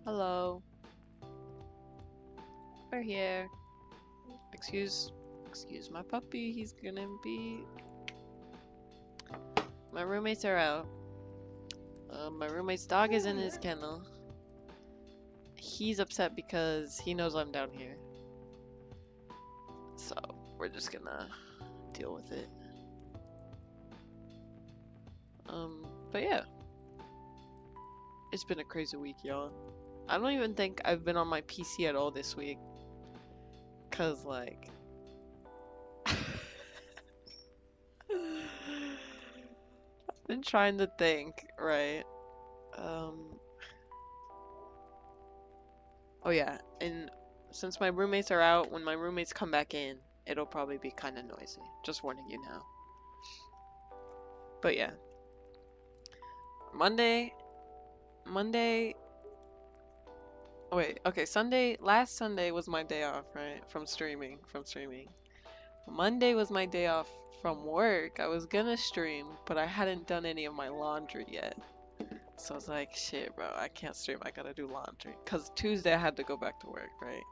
Hello, we're here. Excuse, excuse my puppy. He's gonna be. My roommates are out. My roommate's dog is in his kennel. He's upset because he knows I'm down here. So we're just gonna deal with it. But yeah, it's been a crazy week, y'all. I don't even think I've been on my PC at all this week. Cause like, I've been trying to think, right? Um, oh yeah, and since my roommates are out, when my roommates come back in, it'll probably be kind of noisy. Just warning you now. But yeah, Monday, Monday. Oh wait, okay, Sunday. Last Sunday was my day off, right? From streaming. Monday was my day off from work. I was gonna stream, but I hadn't done any of my laundry yet. So I was like, shit, bro, I can't stream. I gotta do laundry. Cause Tuesday I had to go back to work, right?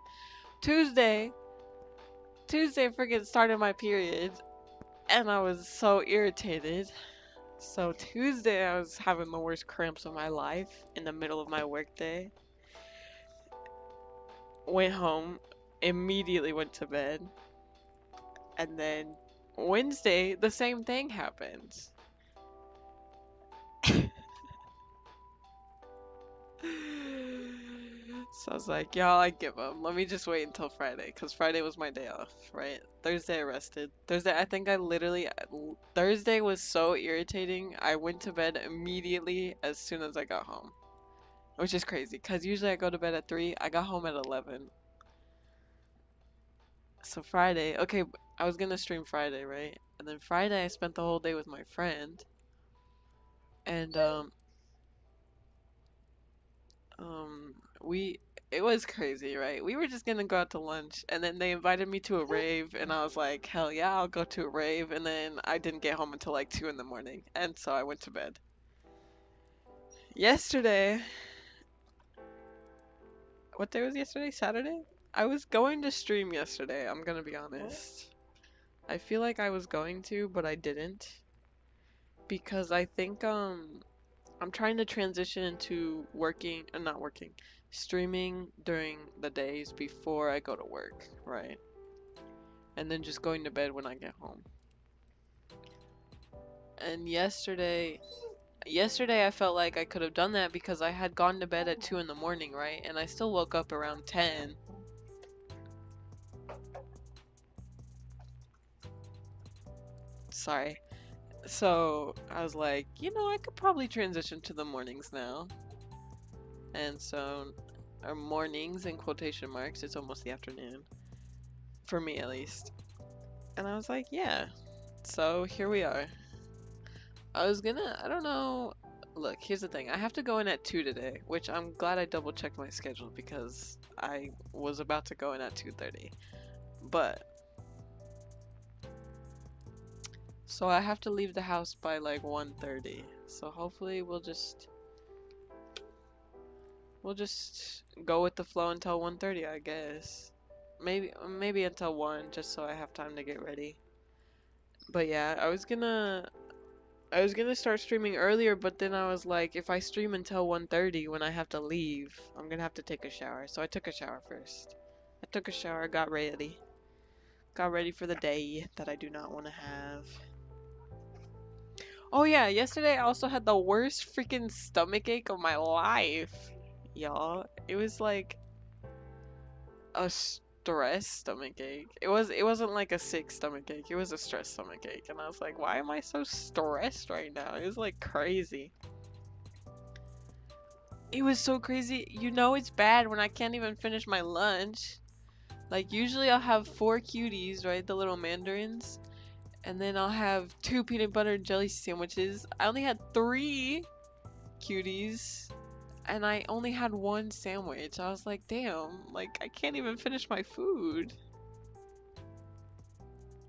Tuesday, Tuesday freaking started my period, and I was so irritated. So Tuesday I was having the worst cramps of my life in the middle of my workday. Went home, immediately went to bed, and then Wednesday the same thing happened. So I was like, y'all, I give up. Let me just wait until Friday, because Friday was my day off, right? Thursday I rested. Thursday, I think I literally, Thursday was so irritating. I went to bed immediately as soon as I got home, which is crazy, because usually I go to bed at 3. I got home at 11. So Friday, okay, I was gonna stream Friday, right? And then Friday I spent the whole day with my friend, and we it was crazy, right? We were just gonna go out to lunch, and then they invited me to a rave, and I was like, hell yeah, I'll go to a rave. And then I didn't get home until like 2 in the morning, and so I went to bed. Yesterday, what day was yesterday? Saturday? I was going to stream yesterday, I'm gonna be honest. I feel like I was going to, but I didn't. Because I think I'm trying to transition into working, not working, streaming during the days before I go to work, right? And then just going to bed when I get home. And yesterday I felt like I could have done that because I had gone to bed at 2 in the morning, right? And I still woke up around 10. Sorry. So I was like, I could probably transition to the mornings now. And so, or mornings in quotation marks, it's almost the afternoon. For me at least. And I was like, yeah. So here we are. I don't know. Look, here's the thing. I have to go in at 2 today, which I'm glad I double checked my schedule because I was about to go in at 2:30. But, so I have to leave the house by like 1:30. So hopefully we'll just go with the flow until 1:30, I guess. Maybe until 1, just so I have time to get ready. But yeah, I was gonna start streaming earlier, but then I was like, if I stream until 1:30 when I have to leave, I'm gonna have to take a shower. So I took a shower first. I took a shower, got ready. Got ready for the day that I do not want to have. Oh yeah, yesterday I also had the worst freaking stomach ache of my life. Y'all, it was like a stress stomach ache. It wasn't like a sick stomach ache. It was a stress stomach ache. And I was like, why am I so stressed right now? It was like crazy. It was so crazy. It's bad when I can't even finish my lunch. Like, usually I'll have 4 cuties, right? The little mandarins. And then I'll have 2 peanut butter and jelly sandwiches. I only had 3 cuties. And I only had 1 sandwich. I was like, damn, like, I can't even finish my food.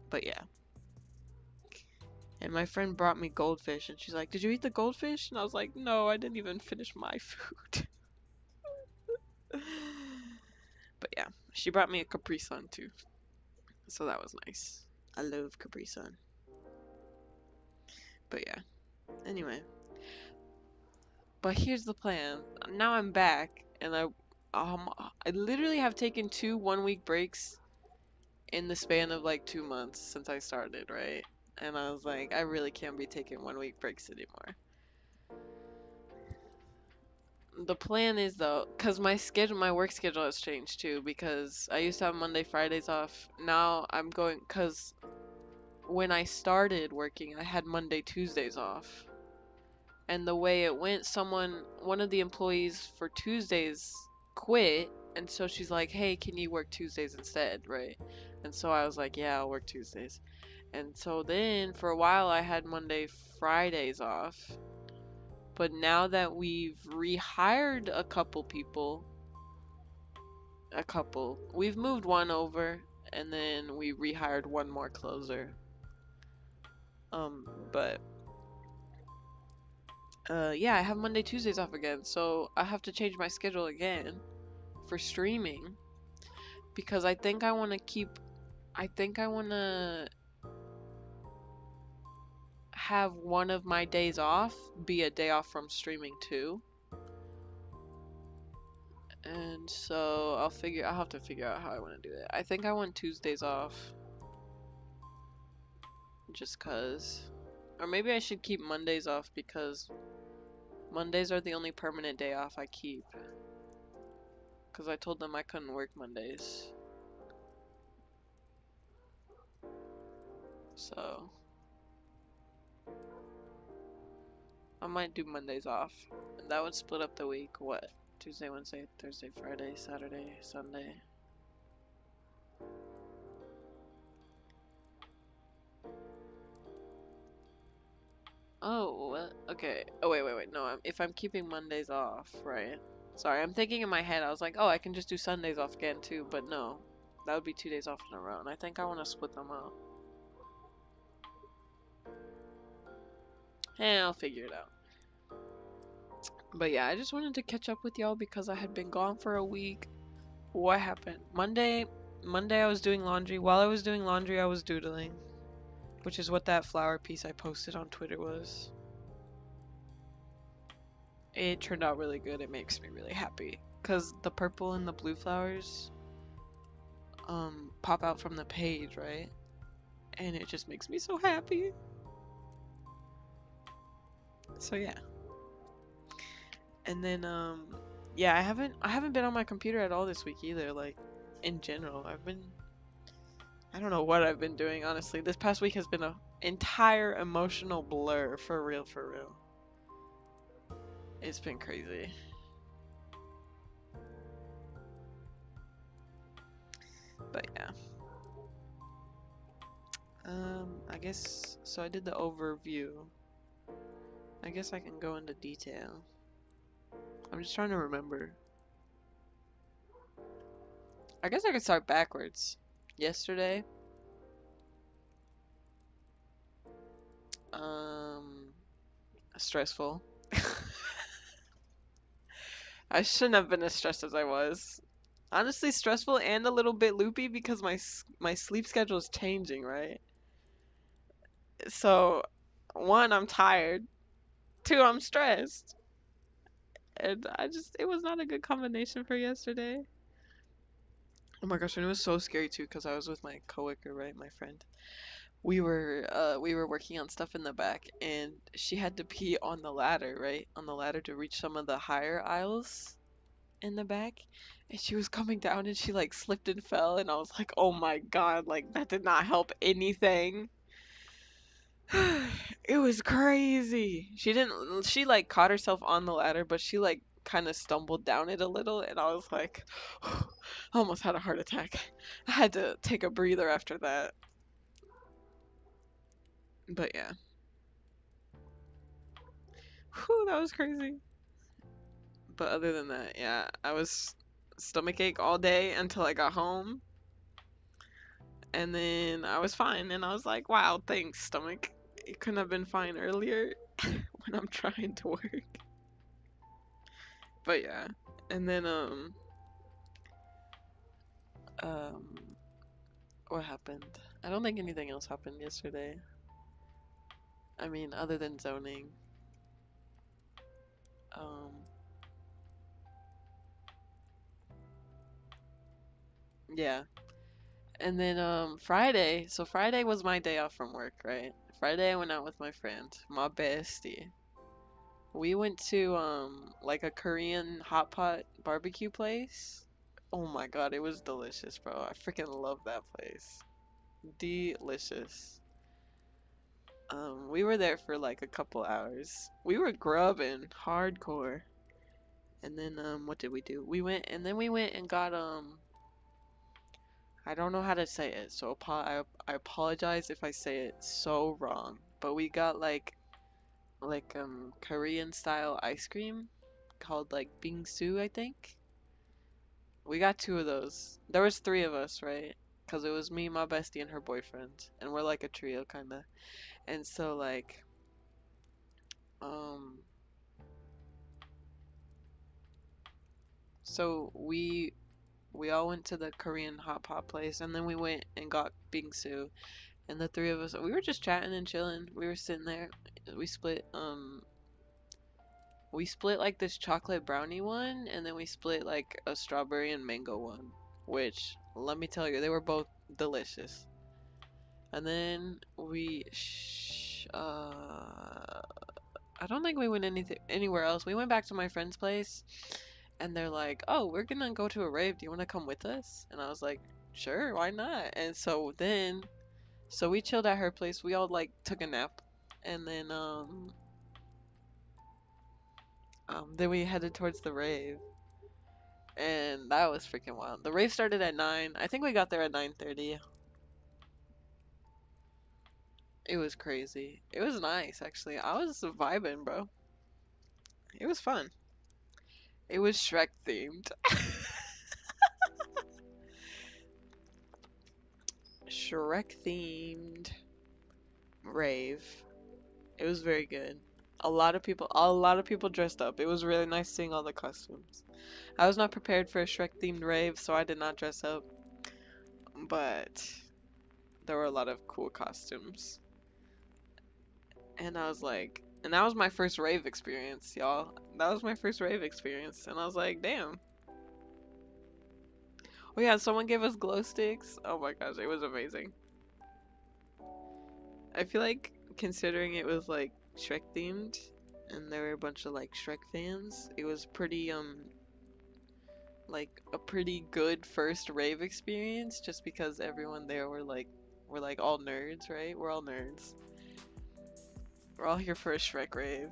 But yeah. And my friend brought me goldfish. And she's like, did you eat the goldfish? And I was like, no, I didn't even finish my food. But yeah, she brought me a Capri Sun too, so that was nice. I love Capri Sun. But yeah, anyway. But here's the plan. Now I'm back, and I literally have taken 2 1-week breaks in the span of like 2 months since I started, right? And I was like, I really can't be taking 1 week breaks anymore. The plan is though, cause my work schedule has changed too. Because I used to have Monday, Fridays off. Now I'm going, cause when I started working, I had Monday, Tuesdays off. And the way it went, one of the employees for Tuesdays quit, and so she's like, "Hey, can you work Tuesdays instead?" Right? And so I was like, "Yeah, I'll work Tuesdays." And so then for a while I had Monday, Fridays off. But now that we've rehired we've moved one over, and then we rehired one more closer. But yeah, I have Monday, Tuesdays off again, so I have to change my schedule again for streaming because I think I want to have one of my days off be a day off from streaming too. And so I'll have to figure out how I want to do it. I think I want Tuesdays off. Just cause. Or maybe I should keep Mondays off because Mondays are the only permanent day off I keep. Cause I told them I couldn't work Mondays. So I might do Mondays off. And that would split up the week. What? Tuesday, Wednesday, Thursday, Friday, Saturday, Sunday. Oh, what? Okay. Oh, wait. No, if I'm keeping Mondays off, right? Sorry, I'm thinking in my head, I was like, oh, I can just do Sundays off again too, but no. That would be 2 days off in a row, and I think I want to split them out. I'll figure it out. But yeah, I just wanted to catch up with y'all because I had been gone for a week. What happened? Monday I was doing laundry. While I was doing laundry, I was doodling. Which is what that flower piece I posted on Twitter was. It turned out really good. It makes me really happy. Because the purple and the blue flowers pop out from the page, right? And it just makes me so happy. So yeah. And then yeah, I haven't been on my computer at all this week either, like in general. I don't know what I've been doing, honestly. This past week has been an entire emotional blur, for real, for real. It's been crazy. But yeah. I guess, so I did the overview. I guess I can go into detail. I'm just trying to remember. I guess I could start backwards. Yesterday, stressful. I shouldn't have been as stressed as I was. Honestly, stressful and a little bit loopy because my sleep schedule is changing, right? So, one, I'm tired. Two, I'm stressed. And it was not a good combination for yesterday. Oh my gosh, and it was so scary too because I was with my coworker, right, my friend. We were working on stuff in the back, and she had to pee on the ladder, right, on the ladder to reach some of the higher aisles in the back, and she was coming down and she like slipped and fell, and I was like, oh my god, like that did not help anything. It was crazy. She like caught herself on the ladder, but she like kind of stumbled down it a little, and I was like, I almost had a heart attack. I had to take a breather after that. But yeah. Whew, that was crazy. But other than that, yeah, I was stomach ache all day until I got home. And then I was fine, and I was like, wow, thanks, stomach. It couldn't have been fine earlier when I'm trying to work. But yeah. And then Um, what happened? I don't think anything else happened yesterday. I mean, other than zoning. Um, yeah. And then Friday. So Friday was my day off from work, right? Friday I went out with my friend, my bestie. We went to like a Korean hot pot barbecue place. Oh my god, it was delicious, bro. I freaking love that place. Delicious. We were there for like a couple hours. We were grubbing hardcore. And then what did we do? We went and got I don't know how to say it, so I apologize if I say it so wrong. But we got like Korean style ice cream called like bingsu, I think. We got two of those. There was three of us, right? Because it was me, my bestie, and her boyfriend, and we're like a trio kind of. And so like um so we all went to the Korean hot pot place, and then we went and got bingsu. And the three of us, we were just chatting and chilling. We were sitting there. We split we split like this chocolate brownie one, and then we split like a strawberry and mango one, which let me tell you, they were both delicious. And then I don't think we went anywhere else. We went back to my friend's place, and they're like, "Oh, we're gonna go to a rave. Do you want to come with us?" And I was like, "Sure, why not?" And so we chilled at her place. We all like took a nap, and then we headed towards the rave, and that was freaking wild. The rave started at 9. I think we got there at 9:30. It was crazy. It was nice, actually. I was vibing, bro. It was fun. It was Shrek themed. Shrek themed rave. It was very good. A lot of people dressed up. It was really nice seeing all the costumes. I was not prepared for a Shrek themed rave, so I did not dress up, but there were a lot of cool costumes. And I was like, and that was my first rave experience, y'all. That was my first rave experience, and I was like, damn. Oh yeah, someone gave us glow sticks. Oh my gosh, it was amazing. I feel like considering it was like Shrek themed and there were a bunch of like Shrek fans, it was pretty like a pretty good first rave experience just because everyone there were like all nerds, right? We're all nerds. We're all here for a Shrek rave.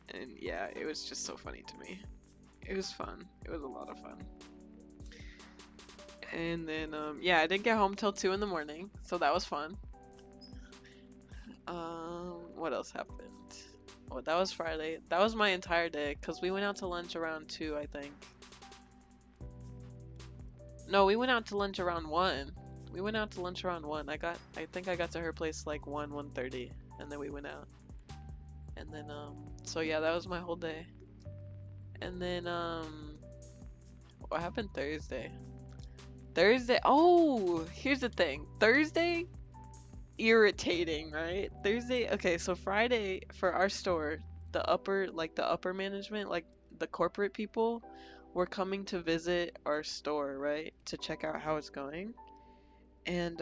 And yeah, it was just so funny to me. It was fun. It was a lot of fun. And then yeah, I didn't get home till 2 in the morning, so that was fun. What else happened? Oh, that was Friday. That was my entire day because we went out to lunch around 2, I think. No, we went out to lunch around 1. We went out to lunch around 1. I think I got to her place like 1:30, and then we went out. And then so yeah, that was my whole day. And then what happened Thursday? Thursday. Oh, here's the thing. Thursday, irritating, right? Thursday. Okay, so Friday for our store, the upper management, like the corporate people, were coming to visit our store, right? To check out how it's going. And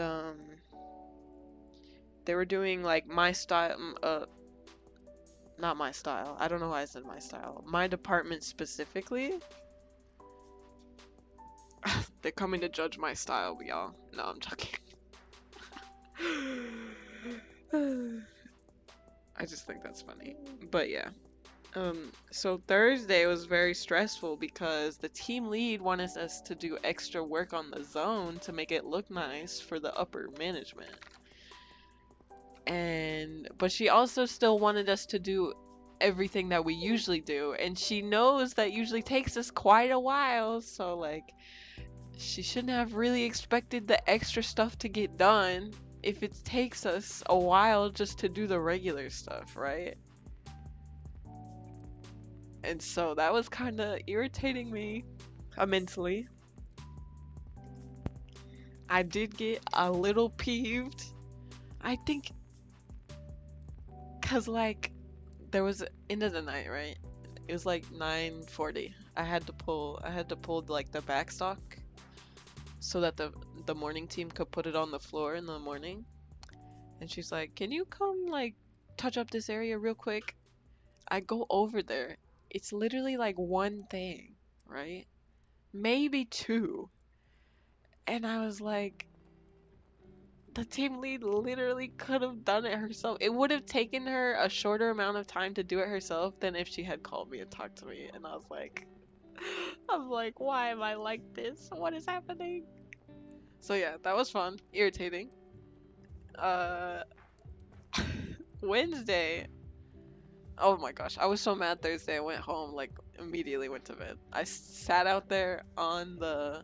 they were doing like my style, not my style. I don't know why I said my style. My department specifically. They're coming to judge my style, y'all. No, I'm joking. I just think that's funny. But yeah. So Thursday was very stressful because the team lead wanted us to do extra work on the zone to make it look nice for the upper management. But she also still wanted us to do everything that we usually do, and she knows that usually takes us quite a while, so like she shouldn't have really expected the extra stuff to get done if it takes us a while just to do the regular stuff, right? And so that was kind of irritating me mentally. I did get a little peeved. I think cause like there was end of the night, right? It was like 9:40. I had to pull like the back stock so that the morning team could put it on the floor in the morning. And she's like, "Can you come like touch up this area real quick?" I go over there. It's literally like one thing, right? Maybe two. And I was like, the team lead literally could have done it herself. It would have taken her a shorter amount of time to do it herself than if she had called me and talked to me. And I was like, I'm like, why am I like this? What is happening? So yeah, that was fun. Irritating. Uh, Wednesday. Oh my gosh, I was so mad Thursday. I went home, like, immediately went to bed. I sat out there on the.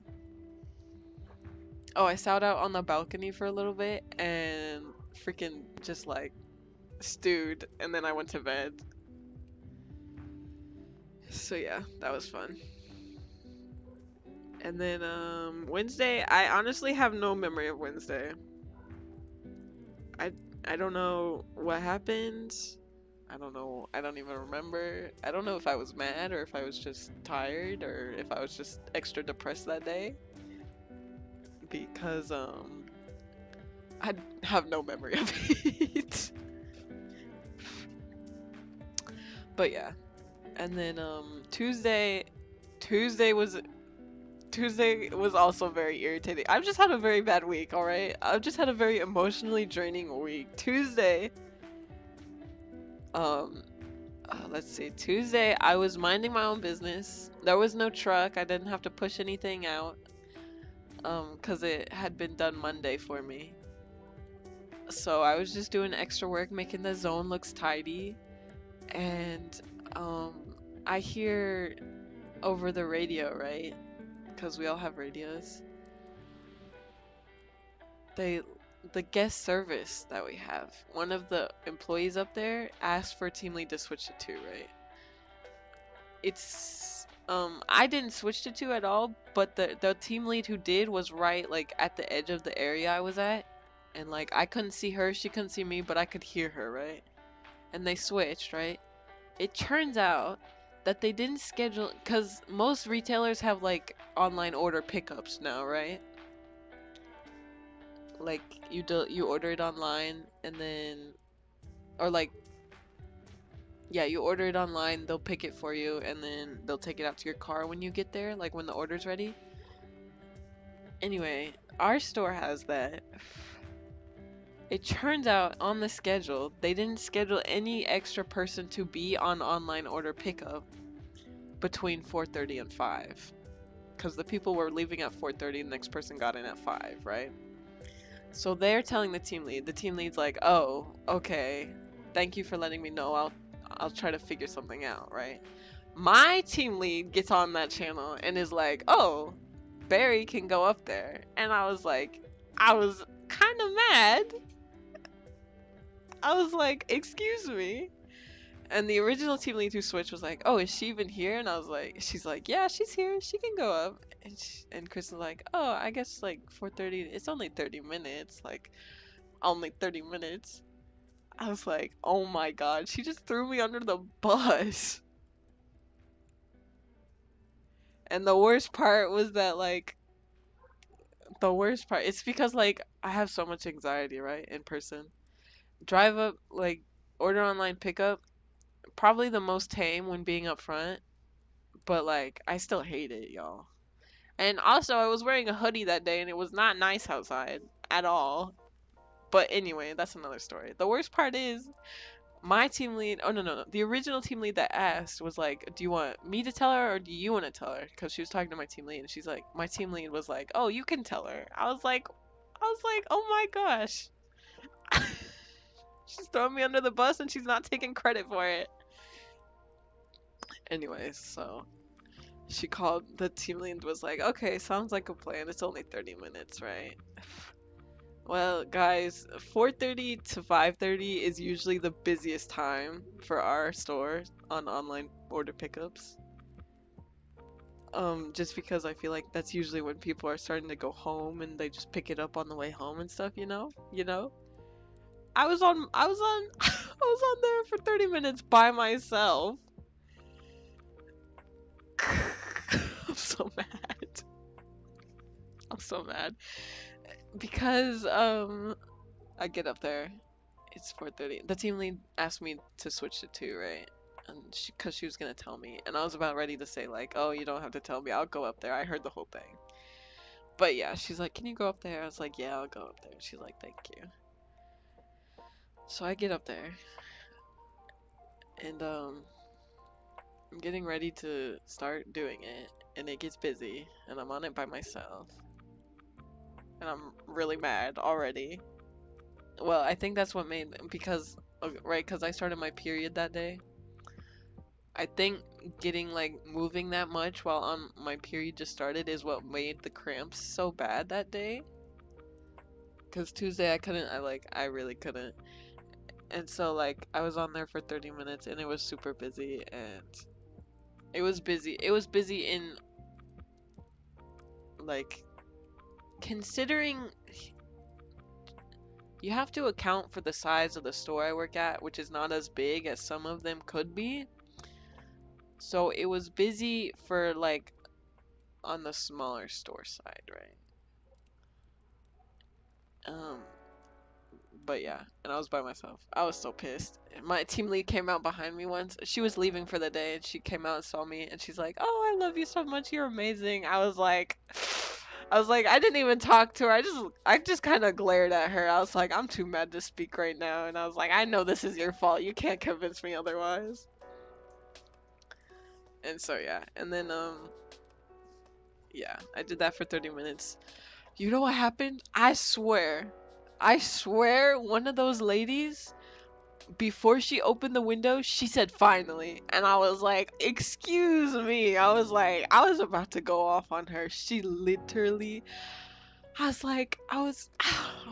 Oh, I sat out on the balcony for a little bit and freaking just like stewed, and then I went to bed. So yeah, that was fun. And then Wednesday, I honestly have no memory of Wednesday. I I don't know what happened. I don't know. I don't even remember. I don't know if I was mad or if I was just tired or if I was just extra depressed that day because I have no memory of it. But yeah. And then Tuesday was Tuesday was also very irritating. I've just had a very bad week, all right? I've just had a very emotionally draining week. Tuesday, um, let's see. Tuesday, I was minding my own business. There was no truck. I didn't have to push anything out, 'cause it had been done Monday for me. So I was just doing extra work, making the zone looks tidy. And, I hear over the radio, right? 'Cause we all have radios. They the guest service that we have, one of the employees up there asked for team lead to switch to 2, right? It's I didn't switch to 2 at all, but the team lead who did was right like at the edge of the area I was at, and like I couldn't see her, she couldn't see me, but I could hear her, right? And they switched, right? It turns out that they didn't schedule, because most retailers have like online order pickups now, right? Like you order it online and then, or like, yeah, you order it online, they'll pick it for you and then they'll take it out to your car when you get there, like when the order's ready. Anyway, our store has that. It turns out on the schedule they didn't schedule any extra person to be on online order pickup between 4:30 and 5, because the people were leaving at 4:30, the next person got in at 5, right? So they're telling the team lead. The team lead's like, "Oh, okay. Thank you for letting me know. I'll try to figure something out, right?" My team lead gets on that channel and is like, "Oh, Barry can go up there." And I was like, I was kind of mad. I was like, "Excuse me." And the original team lead who switched was like, "Oh, is she even here?" And I was like, she's like, "Yeah, she's here. She can go up." And Chris was like, "Oh, I guess like 4:30. It's only 30 minutes. Like only 30 minutes." I was like, "Oh my god, she just threw me under the bus." And the worst part was that like the worst part, it's because like I have so much anxiety, right? In person. Drive up, like order online pickup, probably the most tame when being up front, but like I still hate it, y'all. And also, I was wearing a hoodie that day and it was not nice outside at all. But anyway, that's another story. The worst part is my team lead. Oh, no, no, no. The original team lead that asked was like, "Do you want me to tell her or do you want to tell her?" Because she was talking to my team lead and she's like, my team lead was like, "Oh, you can tell her." I was like, oh my gosh. She's throwing me under the bus and she's not taking credit for it. Anyways, so she called the team lead and was like, "Okay, sounds like a plan. It's only 30 minutes, right?" Well, guys, 4:30 to 5:30 is usually the busiest time for our store on online order pickups. Just because I feel like that's usually when people are starting to go home and they just pick it up on the way home and stuff, you know? You know? I was on there for 30 minutes by myself. I'm so mad. I'm so mad. Because I get up there. It's 4:30. The team lead asked me to switch to 2, right? And cuz she was going to tell me. And I was about ready to say like, "Oh, you don't have to tell me. I'll go up there." I heard the whole thing. But yeah, she's like, "Can you go up there?" I was like, "Yeah, I'll go up there." She's like, "Thank you." So I get up there and I'm getting ready to start doing it and it gets busy and I'm on it by myself. And I'm really mad already. Well, I think that's what made because right, because I started my period that day. I think getting like moving that much while on my period just started is what made the cramps so bad that day. Cause Tuesday I couldn't, I really couldn't. And so like I was on there for 30 minutes and it was super busy and it was busy. It was busy in like considering you have to account for the size of the store I work at, which is not as big as some of them could be. So it was busy for like on the smaller store side, right? Um, but yeah, and I was by myself. I was so pissed. My team lead came out behind me once. She was leaving for the day and she came out and saw me and she's like, "Oh, I love you so much. You're amazing." I was like, I didn't even talk to her. I just kind of glared at her. I was like, I'm too mad to speak right now. And I was like, I know this is your fault. You can't convince me otherwise. And so yeah, and then yeah, I did that for 30 minutes. You know what happened? I swear one of those ladies, before she opened the window, she said finally. And I was like, excuse me. I was about to go off on her. She literally, I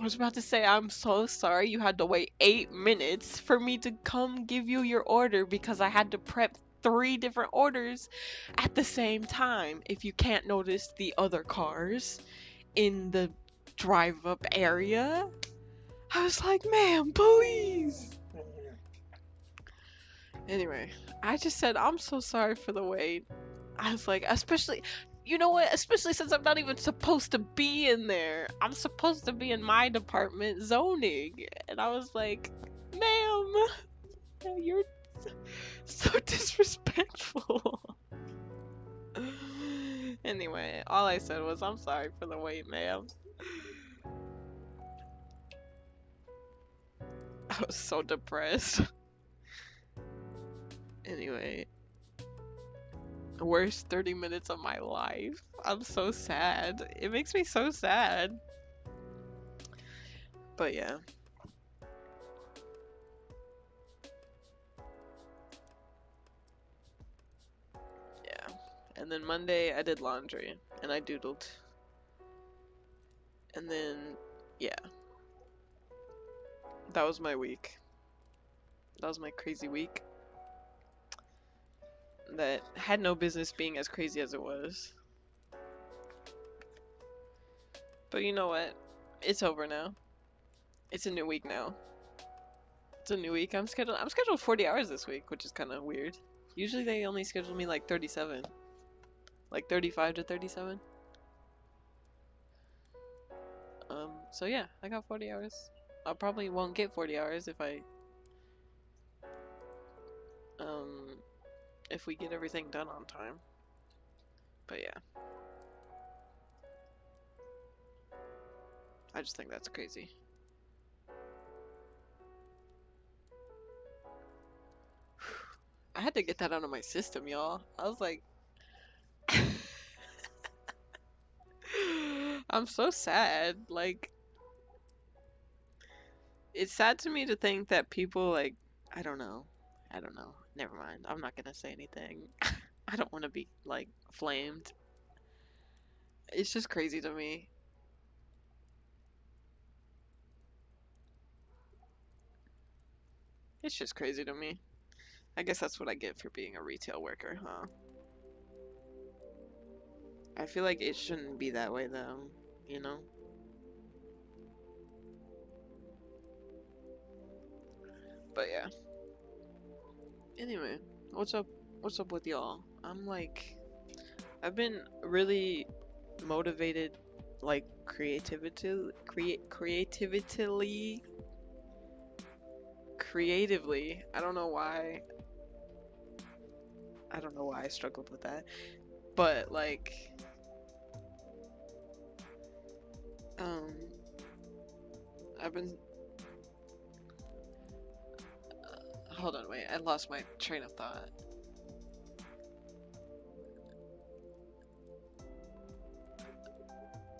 was about to say, I'm so sorry you had to wait 8 minutes for me to come give you your order because I had to prep 3 different orders at the same time. If you can't notice the other cars in the drive up area. I was like, ma'am, please. Anyway, I just said, I'm so sorry for the wait. I was like, especially, you know what? Especially since I'm not even supposed to be in there. I'm supposed to be in my department zoning. And I was like, ma'am, you're so disrespectful. Anyway, all I said was, I'm sorry for the wait, ma'am. I was so depressed. Anyway, worst 30 minutes of my life. I'm so sad. It makes me so sad. But yeah. Yeah. And then Monday I did laundry and I doodled. And then yeah. That was my week. That was my crazy week. That had no business being as crazy as it was. But you know what? It's over now. It's a new week now. It's a new week. I'm scheduled 40 hours this week, which is kind of weird. Usually they only schedule me like 37. Like 35 to 37. So yeah, I got 40 hours. I probably won't get 40 hours um if we get everything done on time. But yeah. I just think that's crazy. I had to get that out of my system, y'all. I was like I'm so sad. Like it's sad to me to think that people like I don't know. I don't know. Never mind. I'm not gonna say anything. I don't want to be like flamed. It's just crazy to me. It's just crazy to me. I guess that's what I get for being a retail worker, huh? I feel like it shouldn't be that way though, you know? But yeah. Anyway, what's up? What's up with y'all? I'm like, I've been really motivated, like creatively. I don't know why. I don't know why I struggled with that, but like, um, I've been. Hold on, wait. I lost my train of thought.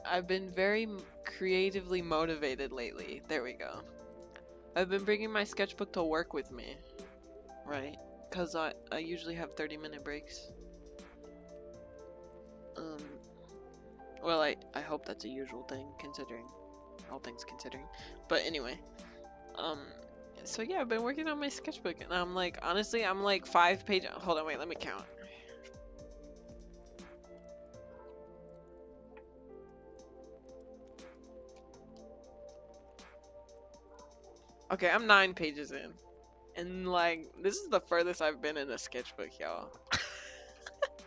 I've been very creatively motivated lately. There we go. I've been bringing my sketchbook to work with me, right? Because I usually have 30-minute breaks. Um, well, I hope that's a usual thing, considering, all things considering. But anyway, um, so yeah, I've been working on my sketchbook, and I'm like, honestly, I'm like 5 pages. Hold on, wait, let me count. Okay, I'm 9 pages in. And like, this is the furthest I've been in a sketchbook, y'all.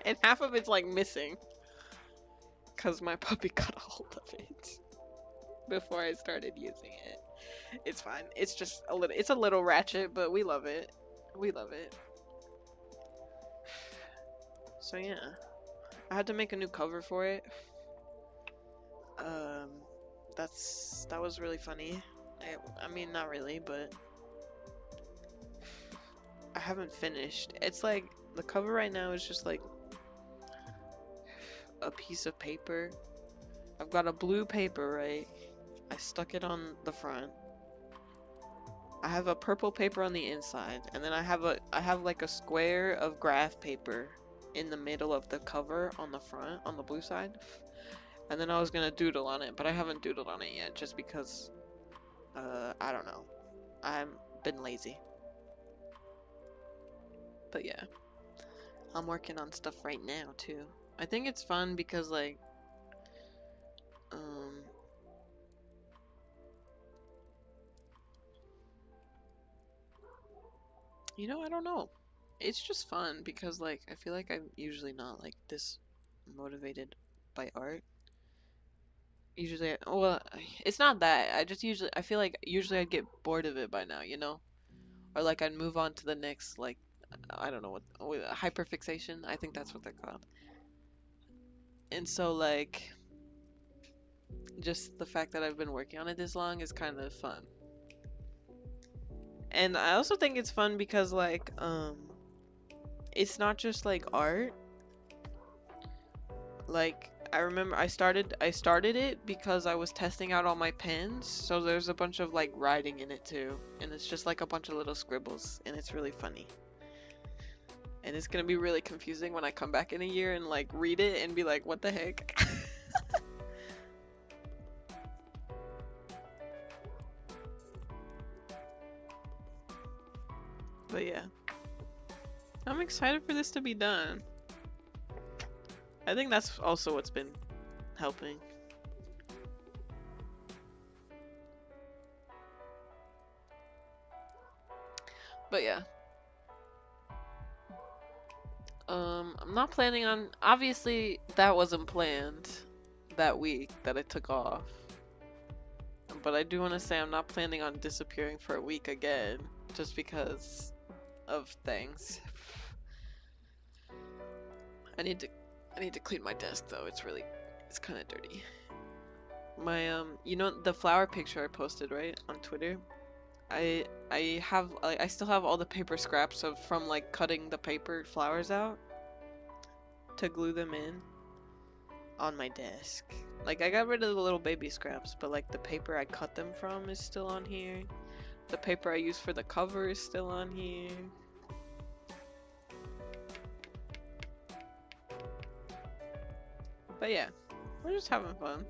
And half of it's like missing. Cause my puppy got a hold of it before I started using it. It's fine. It's just it's a little ratchet, but we love it. We love it. So yeah. I had to make a new cover for it. Um that was really funny. I mean, not really, but I haven't finished. It's like the cover right now is just like a piece of paper. I've got a blue paper, right? I stuck it on the front. I have a purple paper on the inside, and then I have like a square of graph paper in the middle of the cover on the front, on the blue side. And then I was gonna doodle on it, but I haven't doodled on it yet, just because, I don't know. I've been lazy. But yeah, I'm working on stuff right now too. I think it's fun because like, um, I don't know. It's just fun because like I feel like I'm usually not like this motivated by art. Usually, well, it's not that. I feel like usually I'd get bored of it by now, or like I'd move on to the next, like, I don't know hyperfixation. I think that's what they're called. And so like just the fact that I've been working on it this long is kind of fun. And I also think it's fun because like it's not just like art. Like I remember I started it because I was testing out all my pens, so there's a bunch of like writing in it too, and it's just like a bunch of little scribbles, and it's really funny. And it's gonna be really confusing when I come back in a year and like read it and be like, what the heck? But yeah, I'm excited for this to be done. I think that's also what's been helping. But yeah. I'm not planning on, obviously that wasn't planned that week that I took off. But I do want to say I'm not planning on disappearing for a week again just because of things. I need to clean my desk though. It's kind of dirty. My the flower picture I posted, right, on Twitter? I still have all the paper scraps from like cutting the paper flowers out to glue them in on my desk. Like I got rid of the little baby scraps, but like the paper I cut them from is still on here. The paper I use for the cover is still on here. But yeah, we're just having fun.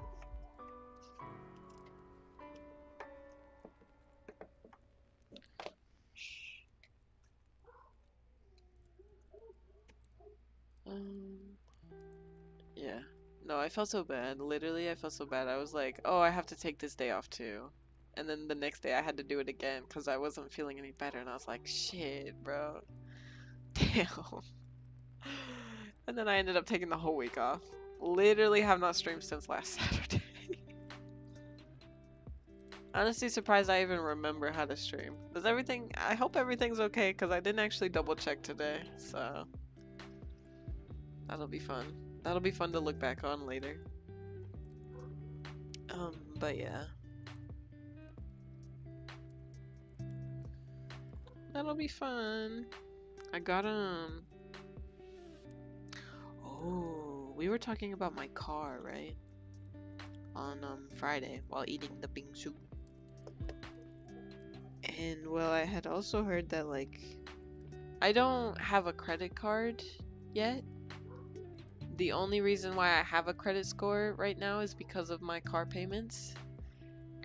Um, yeah. No, I felt so bad. Literally, I felt so bad. I was like, oh, I have to take this day off too. And then the next day I had to do it again because I wasn't feeling any better. And I was like, shit, bro. Damn. And then I ended up taking the whole week off. Literally have not streamed since last Saturday. Honestly surprised I even remember how to stream. I hope everything's okay because I didn't actually double check today. So that'll be fun. That'll be fun to look back on later. But yeah. That'll be fun. I got oh, we were talking about my car, right? On Friday while eating the bingsu. And well, I had also heard that like I don't have a credit card yet. The only reason why I have a credit score right now is because of my car payments.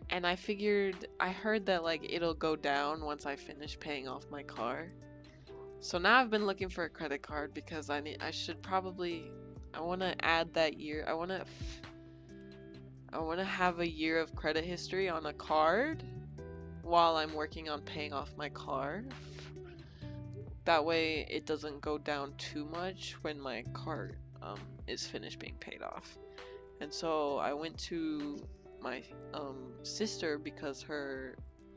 And I heard that like it'll go down once I finish paying off my car. So now I've been looking for a credit card because I want to add that year. I want to have a year of credit history on a card while I'm working on paying off my car. That way it doesn't go down too much when my car is finished being paid off. And so I went to my sister because her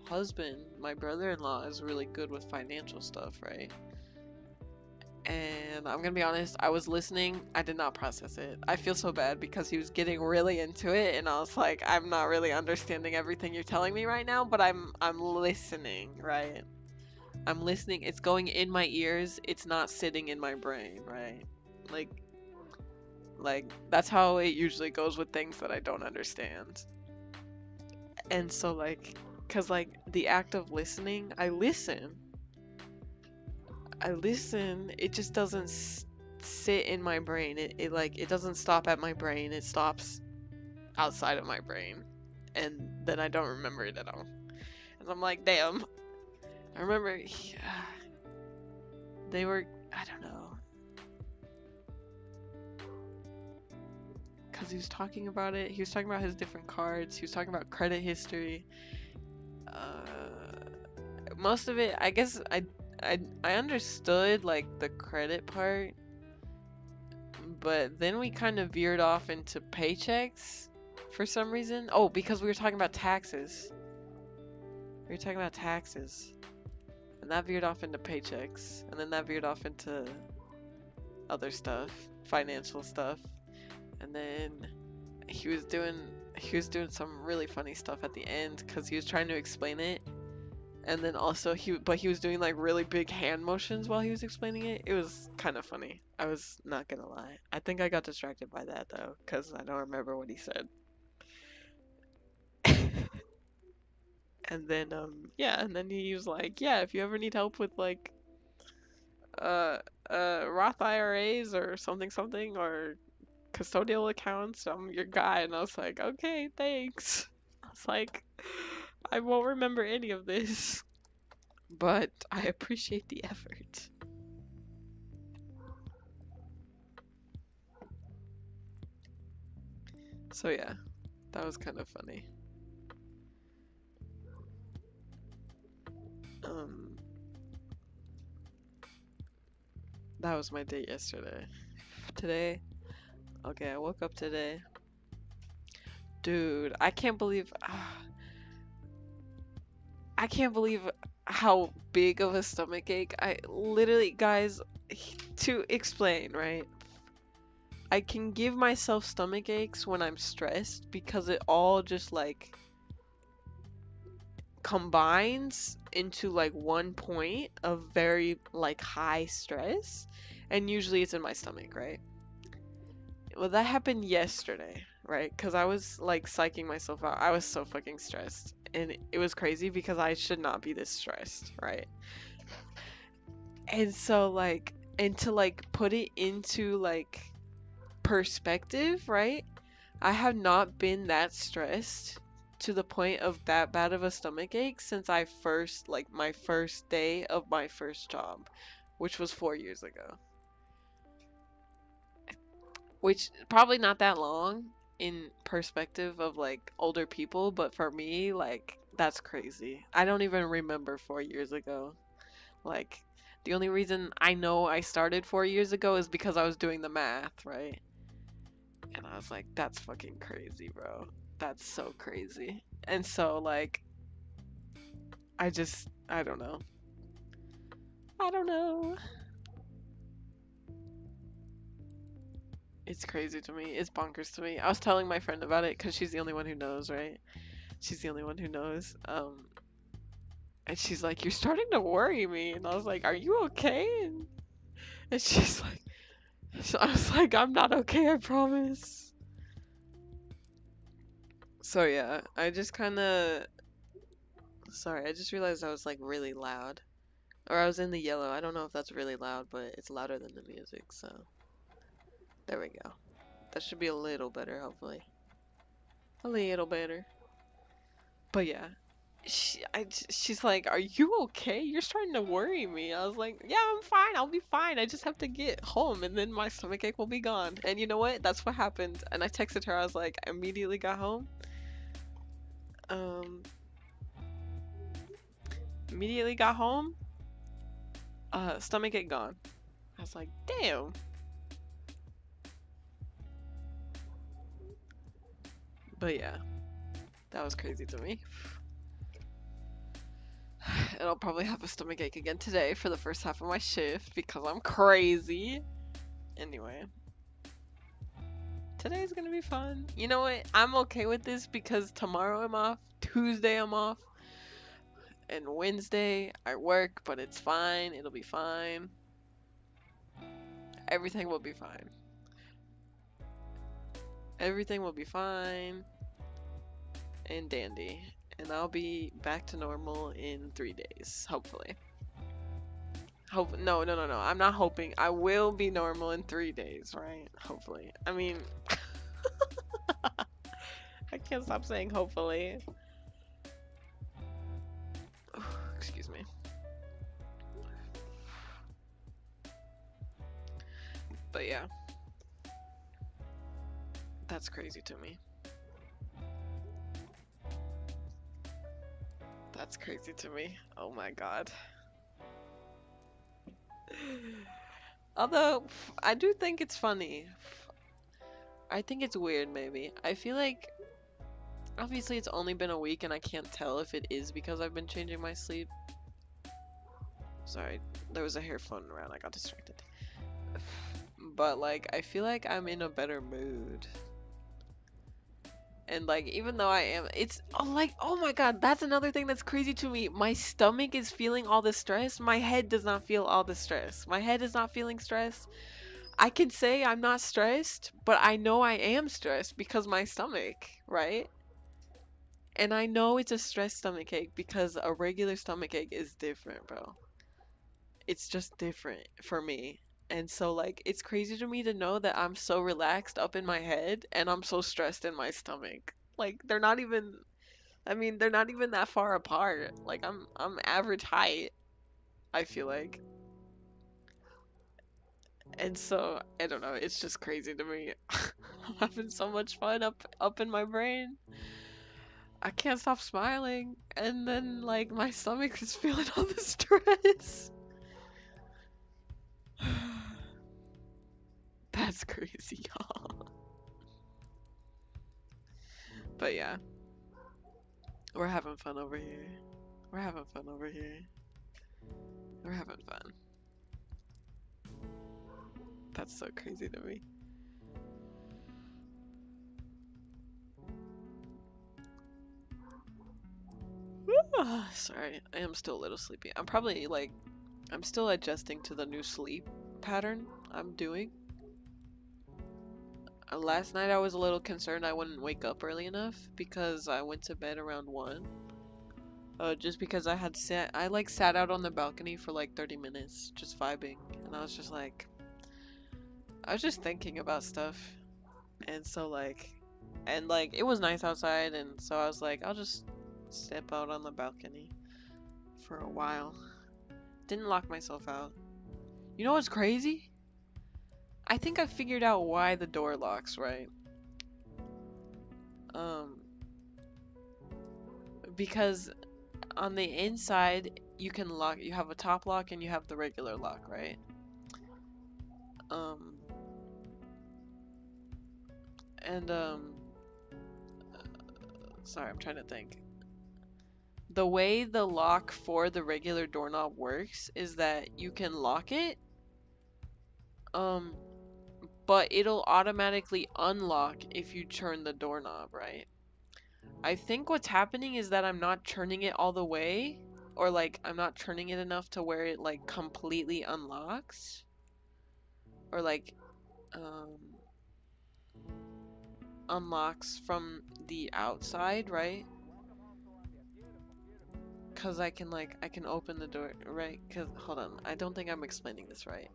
husband, my brother-in-law, is really good with financial stuff, right? And I'm gonna be honest, I was listening, I did not process it. I feel so bad because he was getting really into it and I was like, I'm not really understanding everything you're telling me right now, but I'm listening, right? I'm listening, it's going in my ears, it's not sitting in my brain, right? Like that's how it usually goes with things that I don't understand. And so like, cause like the act of listening, I listen, it just doesn't sit in my brain. It doesn't stop at my brain, it stops outside of my brain. And then I don't remember it at all. And I'm like, damn. I remember they were, I don't know. Cause he was talking about it. He was talking about his different cards. He was talking about credit history. Most of it, I guess I understood like the credit part, but then we kind of veered off into paychecks for some reason. Oh, because we were talking about taxes. We were talking about taxes. And that veered off into paychecks. And then that veered off into other stuff, financial stuff. And then he was doing some really funny stuff at the end because he was trying to explain it. And then also he was doing like really big hand motions while he was explaining it. It was kind of funny. I was not gonna lie. I think I got distracted by that though, because I don't remember what he said. And then yeah, and then he was like, yeah, if you ever need help with like Roth IRAs or something or custodial accounts, I'm your guy. And I was like, okay, thanks. I was like, I won't remember any of this, but I appreciate the effort. So yeah, that was kind of funny. That was my day yesterday. Today, okay, I woke up today. Dude, I can't believe how big of a stomach ache. I literally, guys, to explain, right? I can give myself stomach aches when I'm stressed because it all just like combines into like one point of very like high stress, and usually it's in my stomach, right? Well, that happened yesterday, right? Because I was like psyching myself out. I was so fucking stressed. And it was crazy because I should not be this stressed, right? And so like, and to like put it into like perspective, right? I have not been that stressed to the point of that bad of a stomach ache since my first day of my first job, which was 4 years ago. which probably not that long in perspective of like older people, but for me, like that's crazy. I don't even remember 4 years ago. Like the only reason I know I started 4 years ago is because I was doing the math, right? And I was like, that's fucking crazy, bro. That's so crazy. And so like I don't know. I don't know. It's crazy to me. It's bonkers to me. I was telling my friend about it because she's the only one who knows, right? She's the only one who knows. And she's like, "You're starting to worry me." And I was like, "Are you okay?" And she's like, so I was like, "I'm not okay, I promise." So yeah, I just kind of, sorry, I just realized I was like really loud. Or I was in the yellow. I don't know if that's really loud, but it's louder than the music, so there we go. That should be a little better, hopefully. A little better. But yeah, she's like, "Are you okay? You're starting to worry me." I was like, "Yeah, I'm fine. I'll be fine. I just have to get home and then my stomachache will be gone." And you know what? That's what happened. And I texted her. I was like, I immediately got home. Um, immediately got home. Stomachache gone. I was like, "Damn." But yeah, that was crazy to me. And I'll probably have a stomachache again today for the first half of my shift because I'm crazy. Anyway. Today's gonna be fun. You know what? I'm okay with this because tomorrow I'm off, Tuesday I'm off, and Wednesday I work, but it's fine. It'll be fine. Everything will be fine. Everything will be fine and dandy. And I'll be back to normal in 3 days, hopefully. Hope no. I'm not hoping. I will be normal in 3 days, right? Hopefully. I mean, I can't stop saying hopefully. Excuse me. But yeah, that's crazy to me. That's crazy to me. Oh my god. Although, I do think it's funny. I think it's weird, maybe. I feel like, obviously, it's only been a week and I can't tell if it is because I've been changing my sleep. Sorry, there was a hair floating around. I got distracted. But, like, I feel like I'm in a better mood. And like, even though I am, it's like, oh my god, that's another thing that's crazy to me. My stomach is feeling all the stress. My head does not feel all the stress. My head is not feeling stress. I can say I'm not stressed, but I know I am stressed because my stomach, right? And I know it's a stress stomach ache because a regular stomach ache is different, bro. It's just different for me. And so like it's crazy to me to know that I'm so relaxed up in my head and I'm so stressed in my stomach. Like they're not even, I mean, they're not even that far apart. Like I'm average height, I feel like. And so I don't know, it's just crazy to me. I'm having so much fun up in my brain. I can't stop smiling, and then like my stomach is feeling all the stress. That's crazy, y'all. But yeah, we're having fun over here. We're having fun over here. We're having fun. That's so crazy to me. Sorry, I am still a little sleepy. I'm probably like, I'm still adjusting to the new sleep pattern I'm doing. Last night I was a little concerned I wouldn't wake up early enough because I went to bed around 1. Just because I like sat out on the balcony for like 30 minutes just vibing, and I was just like, I was just thinking about stuff. And so like, and like it was nice outside, and so I was like, I'll just step out on the balcony for a while. Didn't lock myself out. You know what's crazy? I think I figured out why the door locks, right? Um, because on the inside you can lock, you have a top lock and you have the regular lock, right? Um, and sorry, I'm trying to think. The way the lock for the regular doorknob works is that you can lock it, um, but it'll automatically unlock if you turn the doorknob, right? I think what's happening is that I'm not turning it all the way, or like I'm not turning it enough to where it like completely unlocks, or like um, unlocks from the outside, right? Cause I can open the door, right? Cause hold on, I don't think I'm explaining this right.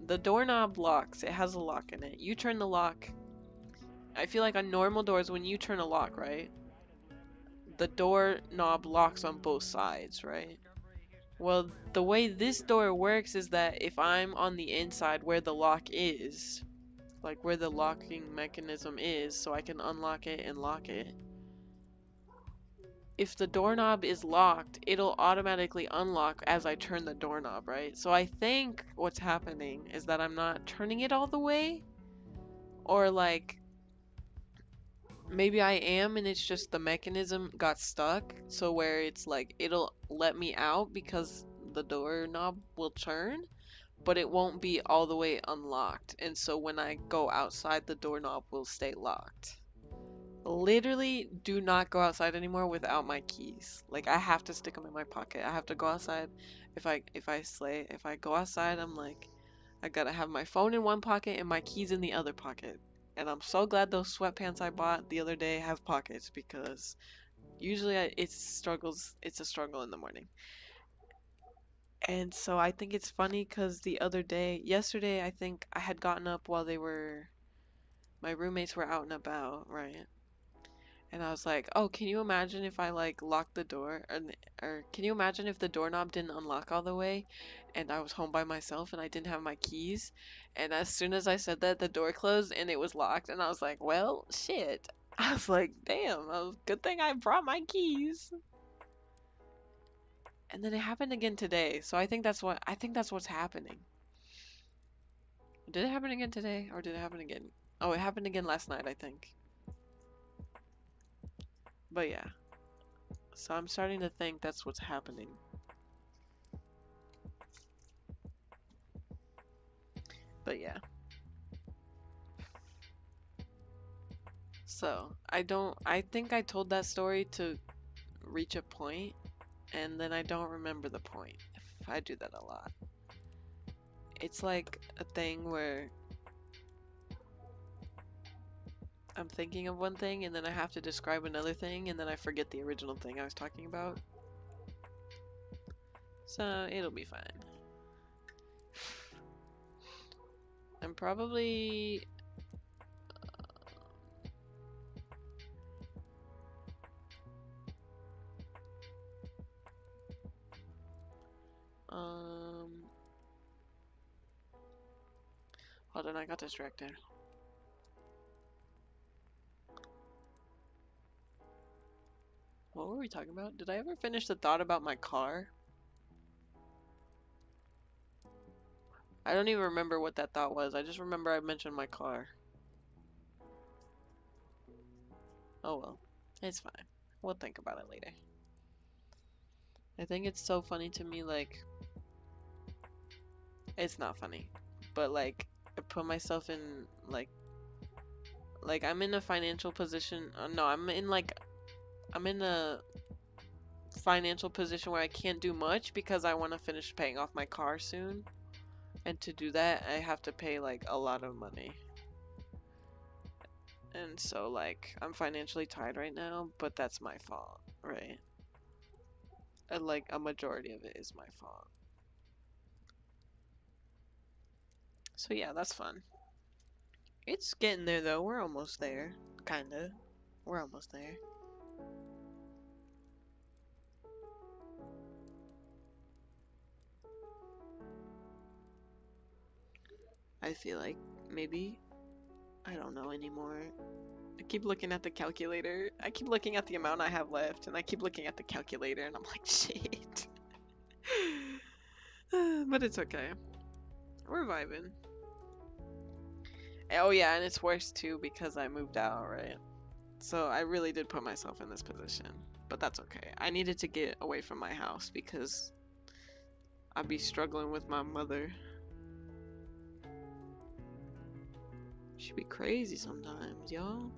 The doorknob locks, it has a lock in it. You turn the lock. I feel like on normal doors, when you turn a lock, right? The doorknob locks on both sides, right? Well, the way this door works is that if I'm on the inside where the lock is, like where the locking mechanism is, so I can unlock it and lock it. If the doorknob is locked, it'll automatically unlock as I turn the doorknob, right? So I think what's happening is that I'm not turning it all the way, or like maybe I am and it's just the mechanism got stuck, so where it's like it'll let me out because the doorknob will turn, but it won't be all the way unlocked. And so when I go outside, the doorknob will stay locked. Literally do not go outside anymore without my keys. Like I have to stick them in my pocket. I have to go outside. If I go outside, I'm like I gotta have my phone in one pocket and my keys in the other pocket. And I'm so glad those sweatpants I bought the other day have pockets because usually it's a struggle in the morning. And so I think it's funny because yesterday, I think I had gotten up while my roommates were out and about, right? And I was like, oh, can you imagine if I like locked the door, or can you imagine if the doorknob didn't unlock all the way and I was home by myself and I didn't have my keys? And as soon as I said that, the door closed and it was locked. And I was like, well, shit. I was like, damn, good thing I brought my keys. And then it happened again today. So I think that's what's happening. Did it happen again today or did it happen again? Oh, it happened again last night, I think. But yeah. So I'm starting to think that's what's happening. But yeah. So I think I told that story to reach a point and then I don't remember the point. If I do that a lot. It's like a thing where I'm thinking of one thing and then I have to describe another thing and then I forget the original thing I was talking about. So it'll be fine. I'm probably hold on, I got distracted. What were we talking about? Did I ever finish the thought about my car? I don't even remember what that thought was. I just remember I mentioned my car. Oh well. It's fine. We'll think about it later. I think it's so funny to me, like, it's not funny, but like, I put myself in, like I'm in a financial position, no, I'm in a financial position where I can't do much because I want to finish paying off my car soon. And to do that, I have to pay like a lot of money. And so like, I'm financially tied right now, but that's my fault, right? And like, a majority of it is my fault. So yeah, that's fun. It's getting there though. We're almost there. Kinda. We're almost there. I feel like maybe. I don't know anymore. I keep looking at the calculator. I keep looking at the amount I have left, and I keep looking at the calculator, and I'm like, shit. But it's okay. We're vibing. Oh yeah, and it's worse too because I moved out, right? So I really did put myself in this position. But that's okay. I needed to get away from my house because I'd be struggling with my mother. She'd be crazy sometimes, y'all.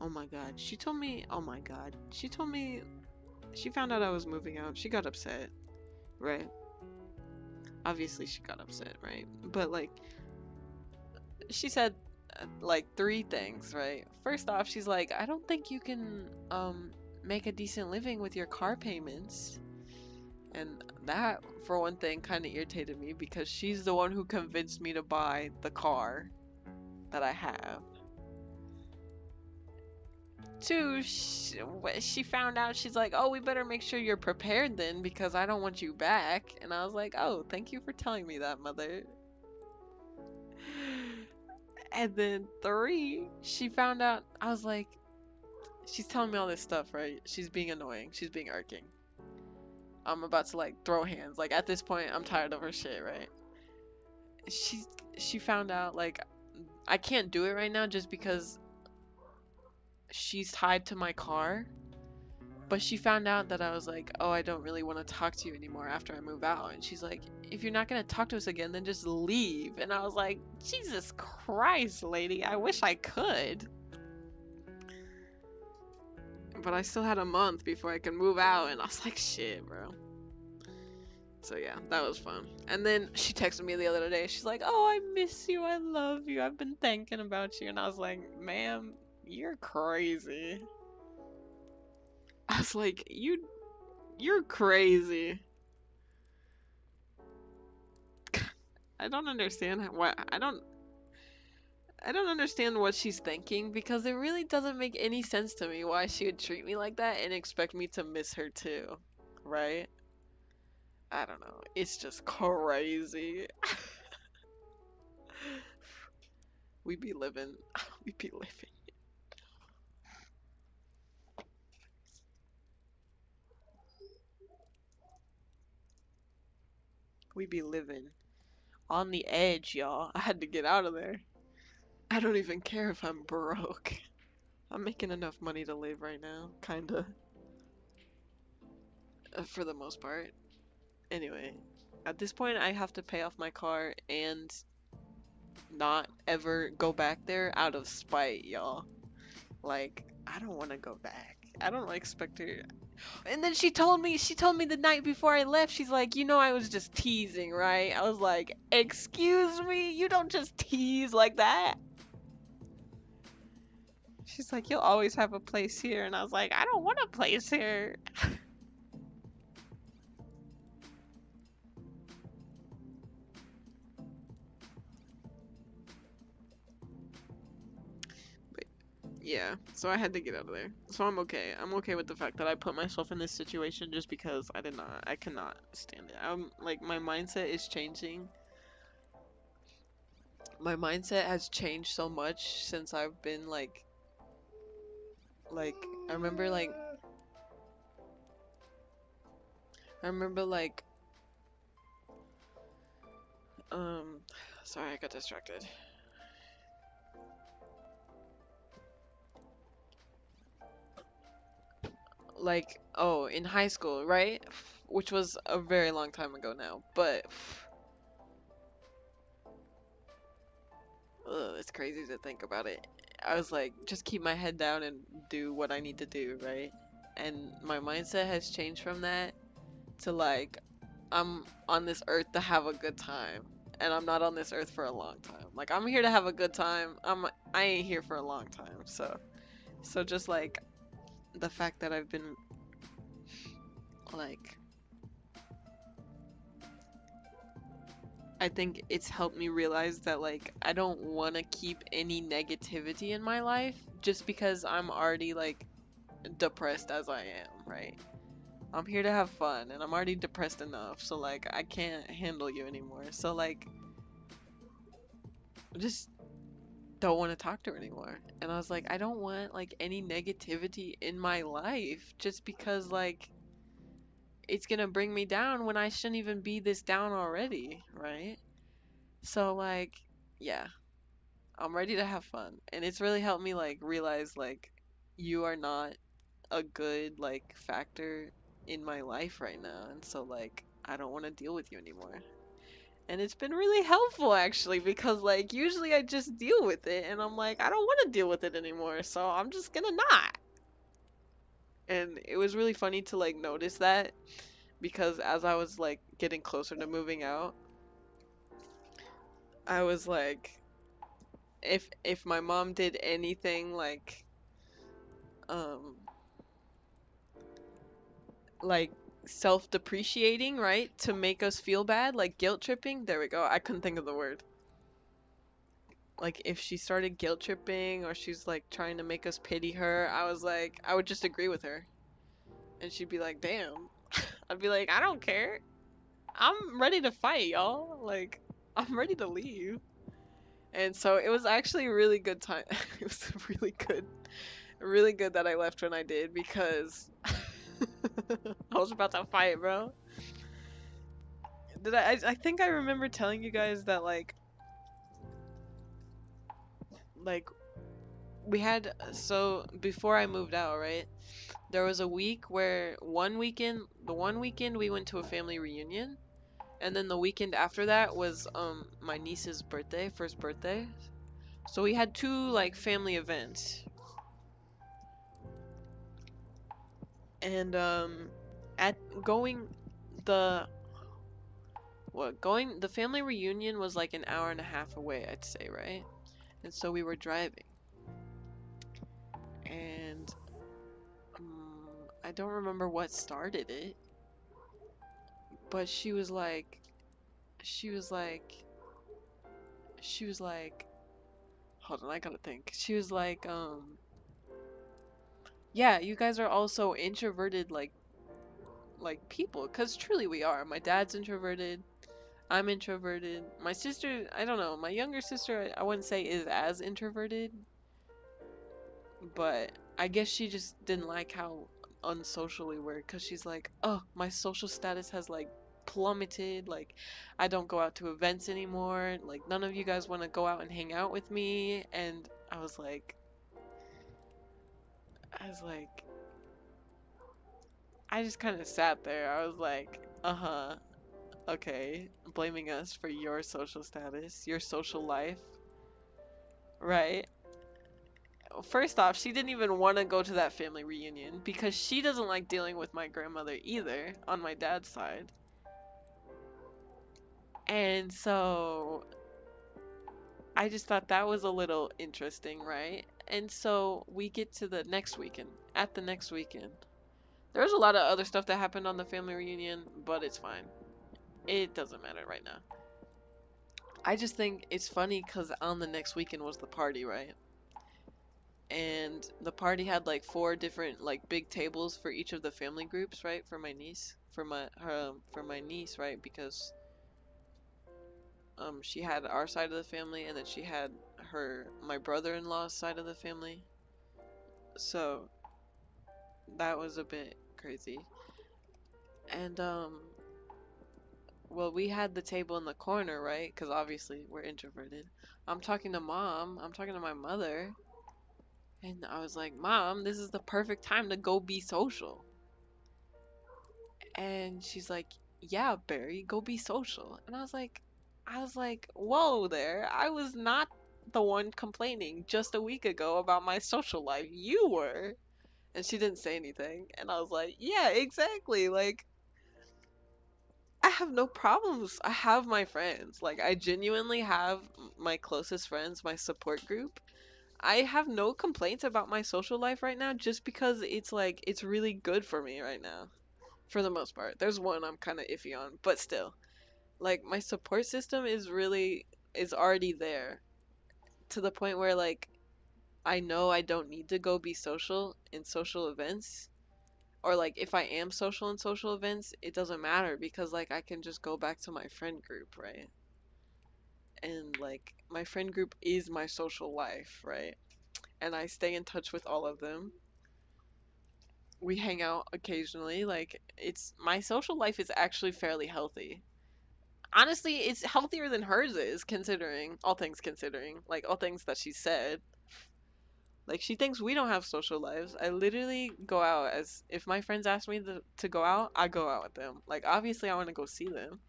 Oh my god. She told me, oh my god. She told me, she found out I was moving out. She got upset, right? Obviously she got upset, right? But like, she said like 3 things, right? First off, she's like, I don't think you can make a decent living with your car payments. And that, for one thing, kind of irritated me because she's the one who convinced me to buy the car that I have. 2, she found out, she's like, oh, we better make sure you're prepared then because I don't want you back. And I was like, oh, thank you for telling me that, mother. And then 3, she found out, I was like, she's telling me all this stuff, right? She's being annoying. She's being irking. I'm about to like throw hands. Like at this point, I'm tired of her shit, right? She found out like I can't do it right now just because she's tied to my car. But she found out that I was like, oh, I don't really want to talk to you anymore after I move out. And she's like, if you're not going to talk to us again, then just leave. And I was like, Jesus Christ, lady, I wish I could. But I still had a month before I could move out, and I was like, shit, bro. So yeah, that was fun. And then she texted me the other day. She's like, oh, I miss you. I love you. I've been thinking about you. And I was like, ma'am, you're crazy. I was like, you're crazy. I don't understand why. I don't understand what she's thinking because it really doesn't make any sense to me why she would treat me like that and expect me to miss her too, right? I don't know. It's just crazy. We be living. We be living. We be living on the edge, y'all. I had to get out of there. I don't even care if I'm broke. I'm making enough money to live right now, kinda. For the most part. Anyway, at this point I have to pay off my car and not ever go back there out of spite, y'all. Like, I don't want to go back. I don't expect her. And then she told me the night before I left, she's like, you know, I was just teasing, right? I was like, excuse me, you don't just tease like that. She's like, you'll always have a place here. And I was like, I don't want a place here. But yeah, so I had to get out of there. So I'm okay. I'm okay with the fact that I put myself in this situation just because I cannot stand it. I'm like, my mindset is changing. My mindset has changed so much since I've been like I remember like sorry, I got distracted. Like, oh, in high school, right? Which was a very long time ago now, but it's crazy to think about it. I was like, just keep my head down and do what I need to do, right? And my mindset has changed from that to like, I'm on this earth to have a good time, and I'm not on this earth for a long time. Like, I'm here to have a good time. I ain't here for a long time. So just like the fact that I've been like, I think it's helped me realize that like I don't want to keep any negativity in my life just because I'm already like depressed as I am, right? I'm here to have fun and I'm already depressed enough, so like I can't handle you anymore. So like just don't want to talk to her anymore. And I was like, I don't want like any negativity in my life just because like it's gonna bring me down when I shouldn't even be this down already, right? So like, yeah, I'm ready to have fun. And it's really helped me like realize like you are not a good like factor in my life right now. And so like I don't want to deal with you anymore. And it's been really helpful actually because like usually I just deal with it and I'm like I don't want to deal with it anymore, so I'm just gonna not. And it was really funny to like notice that because as I was like getting closer to moving out, I was like if my mom did anything um like self-depreciating, right? To make us feel bad, like guilt tripping. There we go. I couldn't think of the word. Like if she started guilt tripping or she's like trying to make us pity her, I was like I would just agree with her. And she'd be like, "Damn." I'd be like, "I don't care. I'm ready to fight, y'all. Like I'm ready to leave." And so it was actually a really good time. It was really good that I left when I did because I was about to fight, bro. I think I remember telling you guys that like we had so before I moved out, right? There was a week where one weekend we went to a family reunion, and then the weekend after that was my niece's birthday, first birthday. So we had two like family events. And at going the going the family reunion was like an hour and a half away, I'd say, right? And so we were driving. And I don't remember what started it, but she was like, she was like, hold on, I gotta think. She was like, yeah, you guys are also introverted, like people, cause truly we are. My dad's introverted. I'm introverted. My sister, I don't know. My younger sister, I wouldn't say is as introverted, but I guess she just didn't like how unsocial we were because she's like, oh, my social status has like plummeted. Like, I don't go out to events anymore. Like, none of you guys want to go out and hang out with me. And I was like, I just kind of sat there. I was like, uh huh, okay, blaming us for your social status, your social life, right? First off, she didn't even want to go to that family reunion because she doesn't like dealing with my grandmother either on my dad's side. And so I just thought that was a little interesting, right? And so we get to the next weekend. At the next weekend, there was a lot of other stuff that happened on the family reunion, but it's fine. It doesn't matter right now. I just think it's funny because on the next weekend was the party, right? And the party had like four different like big tables for each of the family groups, right? For my niece, for my niece, right? Because she had our side of the family, and then she had my brother-in-law's side of the family. So that was a bit crazy. And well, we had the table in the corner, right? Because obviously we're introverted. I'm talking to mom. I'm talking to my mother. And I was like, Mom, this is the perfect time to go be social. And she's like, yeah, Barry, go be social. And I was like, whoa there. I was not the one complaining just a week ago about my social life. You were. And she didn't say anything. And I was like, yeah, exactly. Like, I have no problems. I have my friends. Like, I genuinely have my closest friends, my support group. I have no complaints about my social life right now just because it's like, it's really good for me right now. For the most part. There's one I'm kind of iffy on, but still. Like my support system is already there to the point where like I know I don't need to go be social in social events, or like if I am social in social events, it doesn't matter because like I can just go back to my friend group, right? and like my friend group is my social life, right? And I stay in touch with all of them. We hang out occasionally. Like it's my social life is actually fairly healthy. Honestly, it's healthier than hers is, considering all things considering, like all things that she said. Like she thinks we don't have social lives. I literally go out as if my friends ask me to go out, I go out with them. Like obviously I want to go see them.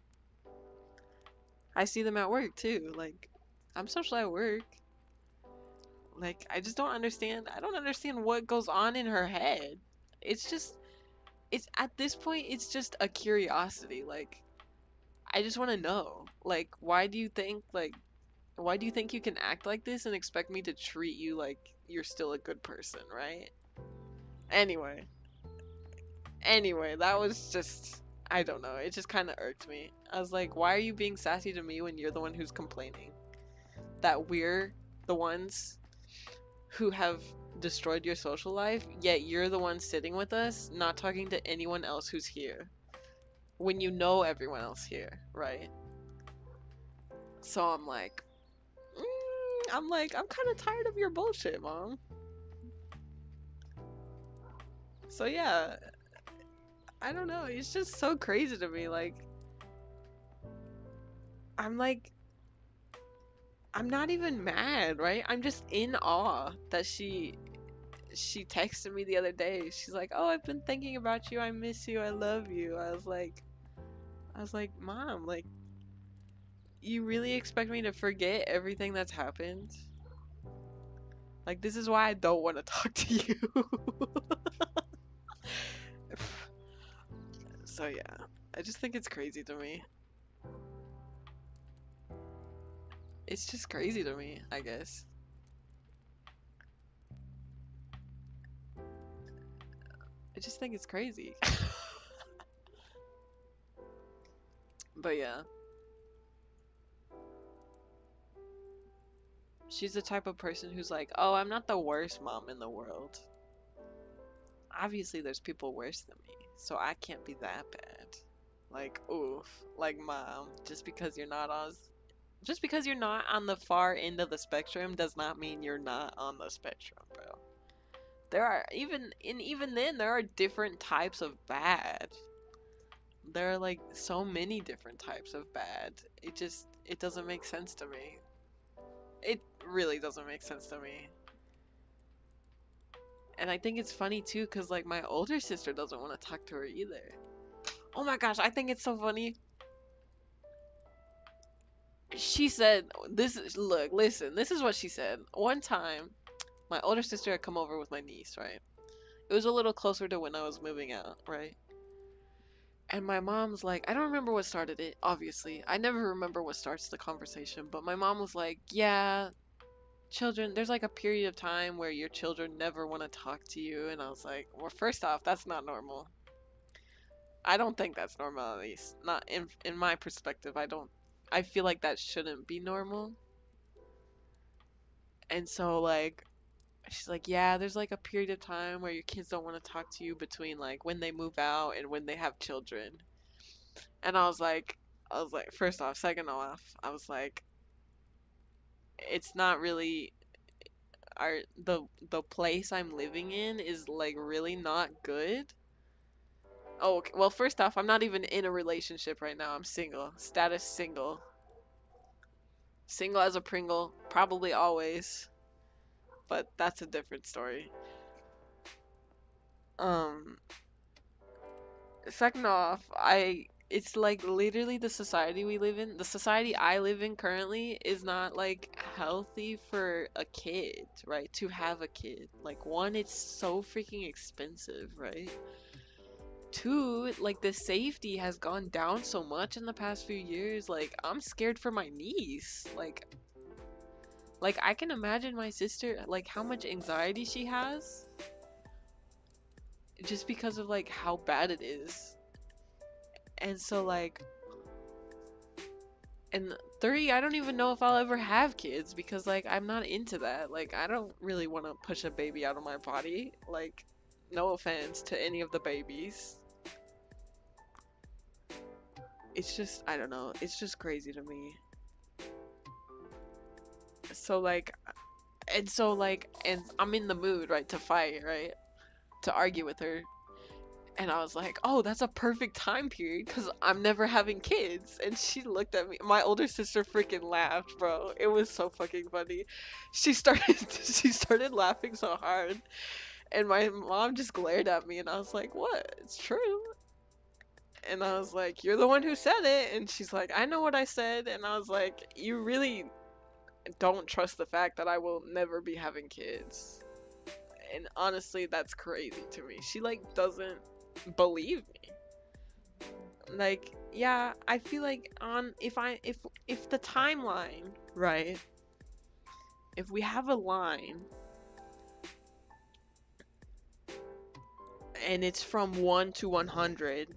I see them at work too. Like I'm social at work. Like I just don't understand. I don't understand what goes on in her head. It's just it's at this point it's just a curiosity. Like I just want to know. Like why do you think you can act like this and expect me to treat you like you're still a good person, right? Anyway, that was just I don't know. It just kind of irked me. I was like, why are you being sassy to me when you're the one who's complaining that we're the ones who have destroyed your social life, yet you're the one sitting with us, not talking to anyone else who's here when you know everyone else here, right? So I'm kind of tired of your bullshit, mom. So yeah, I don't know. It's just so crazy to me. Like, I'm like, I'm not even mad, right? I'm just in awe that she texted me the other day. She's like, "Oh, I've been thinking about you. I miss you. I love you." I was like, "Mom, like, you really expect me to forget everything that's happened? Like, this is why I don't want to talk to you." So yeah, I just think it's crazy to me. It's just crazy to me, I guess. I just think it's crazy. But yeah, she's the type of person who's like, "Oh, I'm not the worst mom in the world. Obviously, there's people worse than me, so I can't be that bad." Like, oof, like mom, just because you're not on the far end of the spectrum does not mean you're not on the spectrum, bro. There are even then there are different types of bad. There are like so many different types of bad. It doesn't make sense to me. It really doesn't make sense to me. And I think it's funny too, cause like my older sister doesn't want to talk to her either. Oh my gosh, I think it's so funny. She said, listen, this is what she said. One time, my older sister had come over with my niece, right? It was a little closer to when I was moving out, right? And my mom's like, I don't remember what started it, obviously. I never remember what starts the conversation, but my mom was like, yeah, children, there's like a period of time where your children never want to talk to you. And I was like, well, first off, that's not normal. I don't think that's normal, at least. Not in my perspective. I feel like that shouldn't be normal. And so, like, she's like, yeah, there's like a period of time where your kids don't want to talk to you between like when they move out and when they have children. And I was like, first off, second off, I was like, it's not really our the place I'm living in is like really not good. Oh, okay. Well, first off, I'm not even in a relationship right now. I'm single. Status single. Single as a Pringle, probably always, but that's a different story. Um, Second off, I it's like literally the society we live in. The society I live in currently is not like healthy for a kid, right? To have a kid. Like one, it's so freaking expensive, right? Two, like the safety has gone down so much in the past few years. Like I'm scared for my niece. Like I can imagine my sister like how much anxiety she has just because of like how bad it is. And so like and three, I don't even know if I'll ever have kids because like I'm not into that. Like I don't really want to push a baby out of my body. Like no offense to any of the babies. It's just I don't know. It's just crazy to me. So like, and I'm in the mood, right, to fight, right, to argue with her. And I was like, oh, that's a perfect time period because I'm never having kids. And she looked at me. My older sister freaking laughed, bro. It was so fucking funny. She started she started laughing so hard. And my mom just glared at me and I was like, what? It's true. And I was like, you're the one who said it. And she's like, I know what I said. And I was like, you really don't trust the fact that I will never be having kids. And honestly, that's crazy to me. She like doesn't believe me. Like, yeah, I feel like on if the timeline, right? If we have a line and it's from 1 to 100,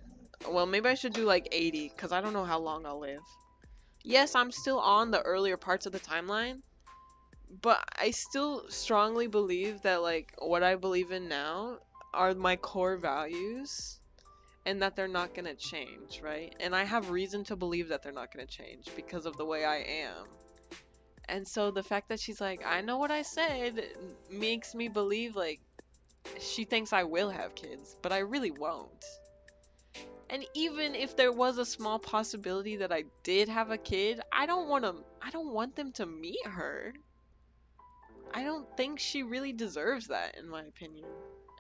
well, maybe I should do like 80 cuz I don't know how long I'll live. Yes, I'm still on the earlier parts of the timeline, but I still strongly believe that like what I believe in now are my core values and that they're not going to change, right? And I have reason to believe that they're not going to change because of the way I am. And so the fact that she's like, I know what I said, makes me believe like she thinks I will have kids, but I really won't. And even if there was a small possibility that I did have a kid, I don't want them to meet her. I don't think she really deserves that, in my opinion.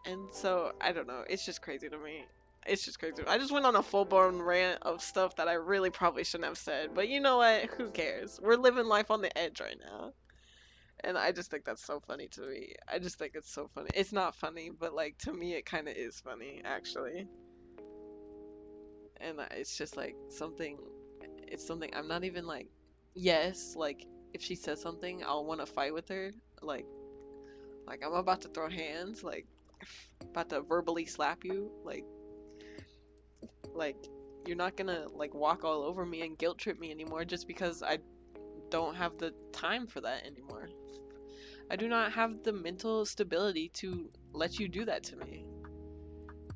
And so, I don't know. It's just crazy to me. It's just crazy. I just went on a full-blown rant of stuff that I really probably shouldn't have said. But you know what? Who cares? We're living life on the edge right now. And I just think that's so funny to me. I just think it's so funny. It's not funny, but like to me it kind of is funny, actually. And it's just like something, it's something I'm not even like, yes, like if she says something, I'll want to fight with her. Like I'm about to throw hands, like about to verbally slap you, like you're not gonna like walk all over me and guilt trip me anymore just because I don't have the time for that anymore. I do not have the mental stability to let you do that to me.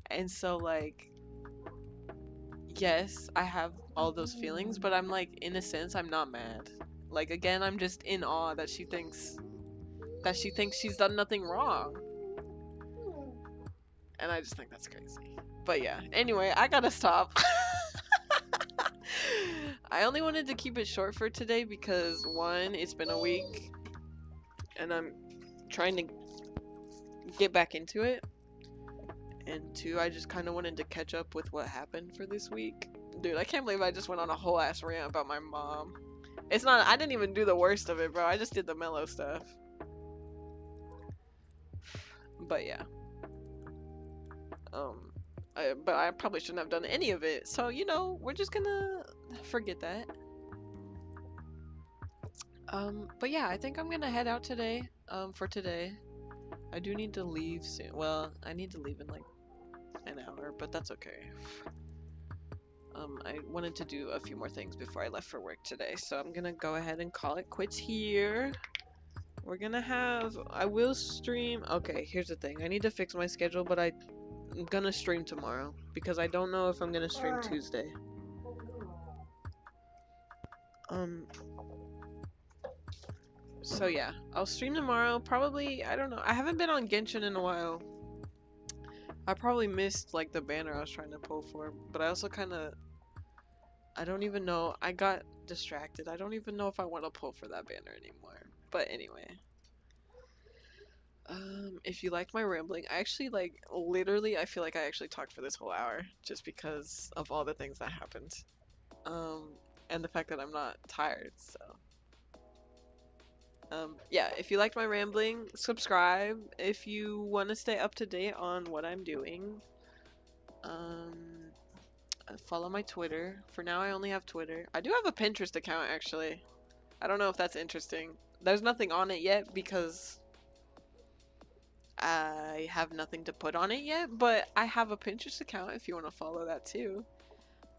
And so like yes, I have all those feelings, but I'm like in a sense I'm not mad. Like again, I'm just in awe that she thinks she's done nothing wrong. And I just think that's crazy. But yeah, anyway, I gotta stop. I only wanted to keep it short for today because one, it's been a week and I'm trying to get back into it. And two, I just kind of wanted to catch up with what happened for this week. Dude, I can't believe I just went on a whole ass rant about my mom. It's not, I didn't even do the worst of it, bro. I just did the mellow stuff. But yeah. But I probably shouldn't have done any of it. So, you know, we're just gonna forget that. But yeah, I think I'm gonna head out today, for today. I do need to leave soon. Well, I need to leave in like an hour, but that's okay. I wanted to do a few more things before I left for work today, so I'm gonna go ahead and call it quits here. We're gonna have, I will stream, okay, here's the thing. I need to fix my schedule, but I'm gonna stream tomorrow, because I don't know if I'm gonna stream Tuesday. So yeah, I'll stream tomorrow, probably, I don't know, I haven't been on Genshin in a while. I probably missed, like, the banner I was trying to pull for, but I also kinda, I don't even know, I got distracted. I don't even know if I want to pull for that banner anymore. But anyway. If you liked my rambling, I actually, like, literally, I feel like I actually talked for this whole hour, just because of all the things that happened. And the fact that I'm not tired, so. Yeah, if you liked my rambling, subscribe if you want to stay up to date on what I'm doing. Follow my Twitter. For now, I only have Twitter. I do have a Pinterest account, actually. I don't know if that's interesting. There's nothing on it yet because I have nothing to put on it yet, but I have a Pinterest account if you want to follow that too.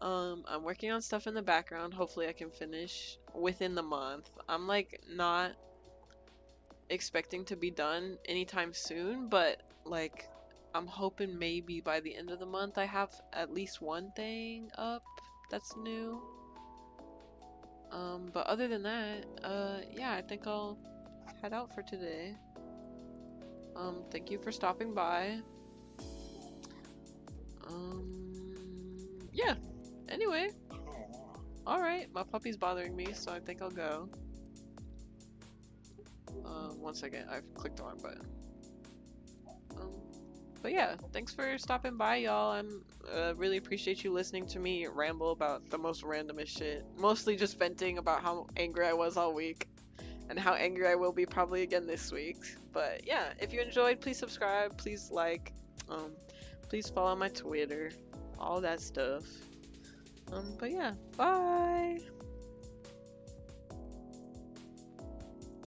I'm working on stuff in the background. Hopefully I can finish within the month. I'm like not expecting to be done anytime soon, but like I'm hoping maybe by the end of the month I have at least one thing up that's new. But other than that, yeah, I think I'll head out for today. Thank you for stopping by. Yeah. Anyway. Alright, my puppy's bothering me, so I think I'll go. One second, I've clicked the wrong button. But yeah, thanks for stopping by, y'all. I'm really appreciate you listening to me ramble about the most randomest shit. Mostly just venting about how angry I was all week. And how angry I will be probably again this week. But yeah, if you enjoyed, please subscribe, please like, please follow my Twitter, all that stuff. But yeah, bye!